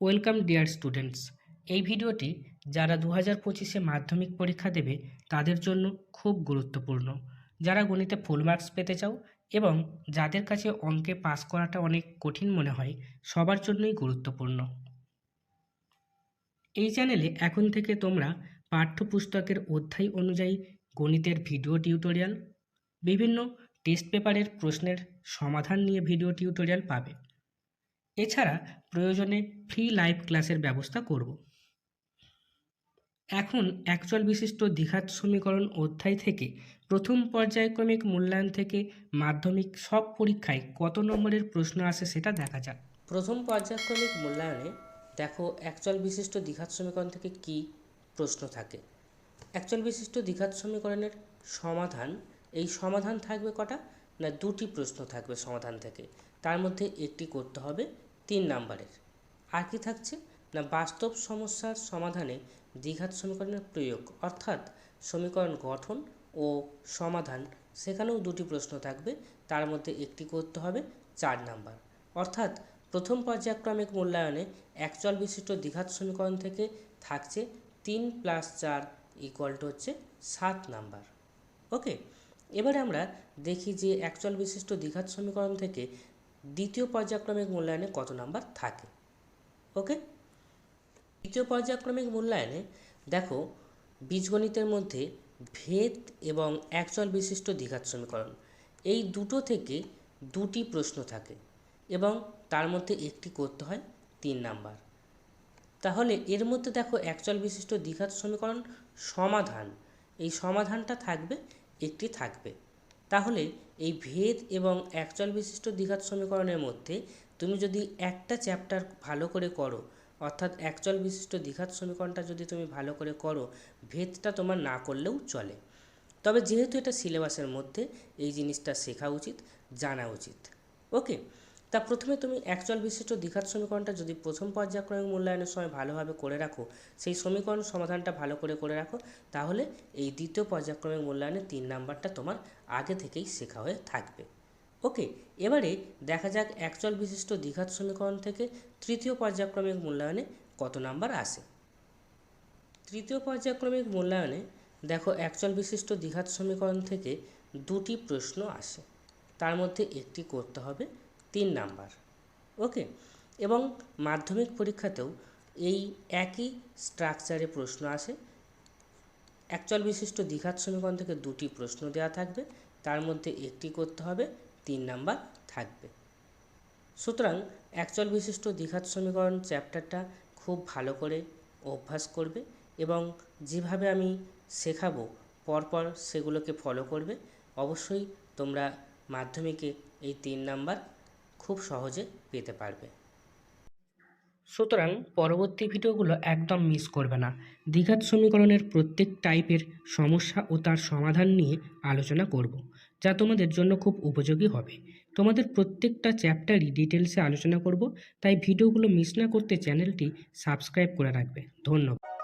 Welcome dear students. এই ভিডিওটি যারা 2025-এ মাধ্যমিক পরীক্ষা দেবে তাদের জন্য খুব গুরুত্বপূর্ণ। যারা গণিতে ফুল মার্কস পেতে চাও এবং যাদের কাছে অঙ্কে পাস করাটা অনেক কঠিন মনে হয়, সবার জন্যই গুরুত্বপূর্ণ। এই চ্যানেলে এখন থেকে তোমরা পাঠ্যপুস্তকের অধ্যায় অনুযায়ী গণিতের ভিডিও টিউটোরিয়াল, বিভিন্ন টেস্ট পেপারের প্রশ্নের সমাধান নিয়ে ভিডিও টিউটোরিয়াল পাবে। এছাড়া প্রয়োজনে ফ্রি লাইভ ক্লাসের ব্যবস্থা করব। এখন একচল বিশিষ্ট দ্বিঘাত সমীকরণ অধ্যায় থেকে প্রথম পর্যায়ক্রমিক মূল্যায়ন থেকে মাধ্যমিক সব পরীক্ষায় কত নম্বরের প্রশ্ন আসে সেটা দেখা যাক। প্রথম পর্যায়ক্রমিক মূল্যায়নে দেখো একচল বিশিষ্ট দ্বিঘাত সমীকরণ থেকে কি প্রশ্ন থাকে। একচল বিশিষ্ট দ্বিঘাত সমীকরণের সমাধান, এই সমাধান থাকবে কটা না, দুটি প্রশ্ন থাকবে সমাধান থেকে। তার মধ্যে একটি করতে হবে 3 নাম্বারের। আর কি থাকছে না, বাস্তব সমস্যার সমাধানে দ্বিঘাত সমীকরণের প্রয়োগ, অর্থাৎ সমীকরণ গঠন ও সমাধান, সেখানেও দুটি প্রশ্ন থাকবে। তার মধ্যে একটি করতে হবে 4 নাম্বার। অর্থাৎ প্রথম পর্যায়ক্রমিক মূল্যায়নে একচল বিশিষ্ট দ্বিঘাত সমীকরণ থেকে থাকছে 3 + 4 = 7 নাম্বার। ওকে, এবারে আমরা দেখি যে একচল বিশিষ্ট দ্বিঘাত সমীকরণ থেকে দ্বিতীয় পর্যায়ক্রমিক মূল্যায়নে কত নাম্বার থাকে। ওকে, দ্বিতীয় পর্যায়ক্রমিক মূল্যায়নে দেখো বীজগণিতের মধ্যে ভেদ এবং একচল বিশিষ্ট দ্বিঘাত সমীকরণ, এই দুটো থেকে দুটি প্রশ্ন থাকে এবং তার মধ্যে একটি করতে হয় 3 নাম্বার। তাহলে এর মধ্যে দেখো একচল বিশিষ্ট দ্বিঘাত সমীকরণ সমাধান, এই সমাধানটা থাকবে, একটি থাকবে। তাহলে এই ভেদ এবং একচল বিশিষ্ট দ্বিঘাত সমীকরণের মধ্যে তুমি যদি একটা চ্যাপ্টার ভালো করে করো, অর্থাৎ একচল বিশিষ্ট দ্বিঘাত সমীকরণটা যদি তুমি ভালো করে করো, ভেদটা তোমার না করলেও চলে। তবে যেহেতু এটা সিলেবাসের মধ্যে, এই জিনিসটা শেখা উচিত, জানা উচিত। ওকে, তা প্রথমে তুমি একচল বিশিষ্ট দ্বিঘাত সমীকরণটা যদি প্রথম পর্যায়ক্রমিক মূল্যায়নের সময় ভালোভাবে করে রাখো, সেই সমীকরণ সমাধানটা ভালো করে রাখো, তাহলে এই দ্বিতীয় পর্যায়ক্রমিক মূল্যায়নের 3 নাম্বারটা তোমার আগে থেকেই শেখা হয়ে থাকবে। ওকে, এবারে দেখা যাক একচল বিশিষ্ট দ্বিঘাত সমীকরণ থেকে তৃতীয় পর্যায়ক্রমিক মূল্যায়নে কত নাম্বার আসে। তৃতীয় পর্যায়ক্রমিক মূল্যায়নে দেখো একচল বিশিষ্ট দ্বিঘাত সমীকরণ থেকে দুটি প্রশ্ন আসে, তার মধ্যে একটি করতে হবে 3 নাম্বার। ওকে, এবং মাধ্যমিক পরীক্ষাতেও এই একই স্ট্রাকচারে প্রশ্ন আসে। একচল বিশিষ্ট দ্বিঘাত সমীকরণ থেকে দুটি প্রশ্ন দেওয়া থাকবে, তার মধ্যে একটি করতে হবে, 3 নাম্বার থাকবে। সুতরাং একচল বিশিষ্ট দ্বিঘাত সমীকরণ চ্যাপ্টারটা খুব ভালো করে অভ্যাস করবে এবং যেভাবে আমি শেখাবো পরপর সেগুলোকে ফলো করবে। অবশ্যই তোমরা মাধ্যমিকে এই 3 নাম্বার খুব সহজে পেতে পারবে। সুতরাং পরবর্তী ভিডিওগুলো একদম মিস করবে না। দ্বিঘাত সমীকরণের প্রত্যেক টাইপের সমস্যা ও তার সমাধান নিয়ে আলোচনা করব, যা তোমাদের জন্য খুব উপযোগী হবে। তোমাদের প্রত্যেকটা চ্যাপ্টারই ডিটেলসে আলোচনা করব, তাই ভিডিওগুলো মিস না করতে চ্যানেলটি সাবস্ক্রাইব করে রাখবে। ধন্যবাদ।